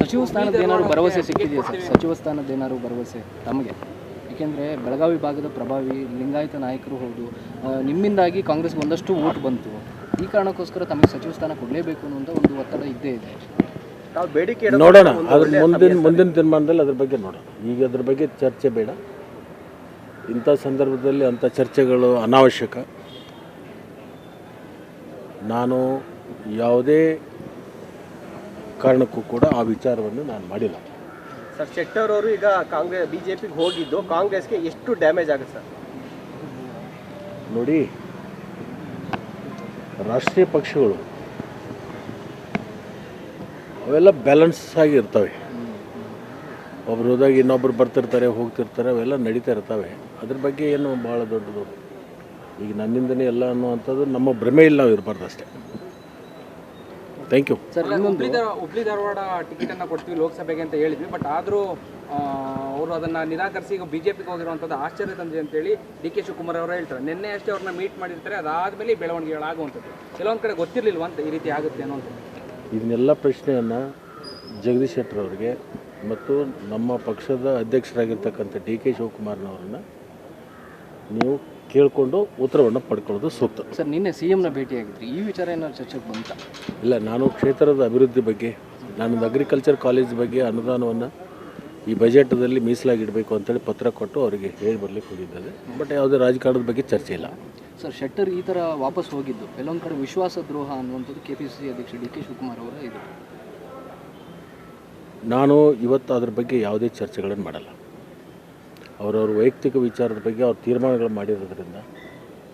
ಸಚಿವ ಸ್ಥಾನದ ಏನಾದ್ರು ಭರವಸೆ ಸಿಕ್ಕಿದೆಯಾ ಸರ್? ಸಚಿವ ಸ್ಥಾನದ ಏನಾದ್ರು ಭರವಸೆ ತಮಗೆ? ಏಕೆಂದರೆ ಬೆಳಗಾವಿ ಭಾಗದ ಪ್ರಭಾವಿ ಲಿಂಗಾಯತ ನಾಯಕರು ಹೌದು, ನಿಮ್ಮಿಂದಾಗಿ ಕಾಂಗ್ರೆಸ್ಗೆ ಒಂದಷ್ಟು ಓಟ್ ಬಂತು. ಈ ಕಾರಣಕ್ಕೋಸ್ಕರ ತಮಗೆ ಸಚಿವ ಸ್ಥಾನ ಕೊಡಲೇಬೇಕು ಅನ್ನೋ ಒಂದು ಒತ್ತಡ ಇದ್ದೇ ಇದೆ. ನಾವು ಬೇಡಿಕೆ ನೋಡೋಣ, ಅದ್ರ ಮುಂದಿನ ತೀರ್ಮಾನದಲ್ಲಿ ಅದ್ರ ಬಗ್ಗೆ ನೋಡೋಣ. ಈಗ ಅದ್ರ ಬಗ್ಗೆ ಚರ್ಚೆ ಬೇಡ. ಇಂಥ ಸಂದರ್ಭದಲ್ಲಿ ಅಂಥ ಚರ್ಚೆಗಳು ಅನಾವಶ್ಯಕ. ನಾನು ಯಾವುದೇ ಕಾರಣಕ್ಕೂ ಕೂಡ ಆ ವಿಚಾರವನ್ನು ನಾನು ಮಾಡಿಲ್ಲ. ಸರ್, ಶೆಟ್ಟರ್ ಅವರು ಈಗ ಬಿಜೆಪಿಗೆ ಹೋಗಿದ್ದು ಕಾಂಗ್ರೆಸ್ಗೆ ಎಷ್ಟು ಡ್ಯಾಮೇಜ್ ಆಗುತ್ತೆ ಸರ್? ನೋಡಿ, ರಾಷ್ಟ್ರೀಯ ಪಕ್ಷಗಳು ಅವೆಲ್ಲ ಬ್ಯಾಲೆನ್ಸ್ ಆಗಿ ಇರ್ತವೆ. ಒಬ್ರು ಹೋದಾಗ ಇನ್ನೊಬ್ರು ಬರ್ತಿರ್ತಾರೆ, ಹೋಗ್ತಿರ್ತಾರೆ, ಅವೆಲ್ಲ ನಡೀತಾ ಇರ್ತವೆ. ಅದ್ರ ಬಗ್ಗೆ ಏನು ಭಾಳ ದೊಡ್ಡದು ಈಗ ನನ್ನಿಂದನೇ ಎಲ್ಲ ಅನ್ನುವಂಥದ್ದು ನಮ್ಮ ಭ್ರಮೆ ಇಲ್ಲ, ನಾವು ಇರಬಾರ್ದು ಅಷ್ಟೇ. Thank you sir. Hubli Dharwad ಟಿಕೆಟನ್ನು ಕೊಡ್ತೀವಿ ಲೋಕಸಭೆಗೆ ಅಂತ ಹೇಳಿದ್ವಿ, ಬಟ್ ಆದರೂ ಅವರು ಅದನ್ನು ನಿರಾಕರಿಸಿ ಈಗ ಬಿಜೆಪಿಗೆ ಹೋಗಿರುವಂಥದ್ದು ಆಶ್ಚರ್ಯ ತಂದೆ ಅಂತೇಳಿ ಡಿ ಕೆ ಶಿವಕುಮಾರ್ ಅವರು ಹೇಳ್ತಾರೆ. ನಿನ್ನೆ ಅಷ್ಟೇ ಅವ್ರನ್ನ ಮೀಟ್ ಮಾಡಿರ್ತಾರೆ, ಅದಾದಮೇಲೆ ಬೆಳವಣಿಗೆಗಳಾಗುವಂಥದ್ದು ಕೆಲವೊಂದು ಕಡೆ ಗೊತ್ತಿರಲಿಲ್ವಂತ ಈ ರೀತಿ ಆಗುತ್ತೆ ಅನ್ನೋಂಥದ್ದು. ಇದನ್ನೆಲ್ಲ ಪ್ರಶ್ನೆಯನ್ನು ಜಗದೀಶ್ ಶೆಟ್ಟರ್ ಅವರಿಗೆ ಮತ್ತು ನಮ್ಮ ಪಕ್ಷದ ಅಧ್ಯಕ್ಷರಾಗಿರ್ತಕ್ಕಂಥ ಡಿ ಕೆ ಶಿವಕುಮಾರ್ನವ್ರನ್ನ ನೀವು ಕೇಳಿಕೊಂಡು ಉತ್ತರವನ್ನು ಪಡ್ಕೊಳ್ಳೋದು ಸೂಕ್ತ. ಸರ್, ನಿನ್ನೆ CMನ ಭೇಟಿಯಾಗಿದ್ರಿ, ಈ ವಿಚಾರ ಏನಾದ್ರು ಚರ್ಚೆಗೆ ಬಂತ? ಇಲ್ಲ, ನಾನು ಕ್ಷೇತ್ರದ ಅಭಿವೃದ್ಧಿ ಬಗ್ಗೆ, ನಾನೊಂದು ಅಗ್ರಿಕಲ್ಚರ್ ಕಾಲೇಜ್ ಬಗ್ಗೆ ಅನುದಾನವನ್ನು ಈ ಬಜೆಟಲ್ಲಿ ಮೀಸಲಾಗಿಡಬೇಕು ಅಂತೇಳಿ ಪತ್ರ ಕೊಟ್ಟು ಅವರಿಗೆ ಹೇಳಿ ಬರಲಿಕ್ಕೆ ಹೋಗಿದ್ದಾರೆ. ಬಟ್ ಯಾವುದೇ ರಾಜಕಾರಣದ ಬಗ್ಗೆ ಚರ್ಚೆ ಇಲ್ಲ. ಸರ್, ಶೆಟ್ಟರ್ ಈ ಥರ ವಾಪಸ್ ಹೋಗಿದ್ದು ಕೆಲವೊಂದು ಕಡೆ ವಿಶ್ವಾಸ ದ್ರೋಹ ಅನ್ನುವಂಥದ್ದು KPCC ಅಧ್ಯಕ್ಷ ಡಿ ಕೆ ಶಿವಕುಮಾರ್ ಅವರ ಇದು. ನಾನು ಇವತ್ತು ಅದ್ರ ಬಗ್ಗೆ ಯಾವುದೇ ಚರ್ಚೆಗಳನ್ನು ಮಾಡಲ್ಲ. ಅವರವ್ರ ವೈಯಕ್ತಿಕ ವಿಚಾರದ ಬಗ್ಗೆ ಅವ್ರು ತೀರ್ಮಾನಗಳು ಮಾಡಿರೋದ್ರಿಂದ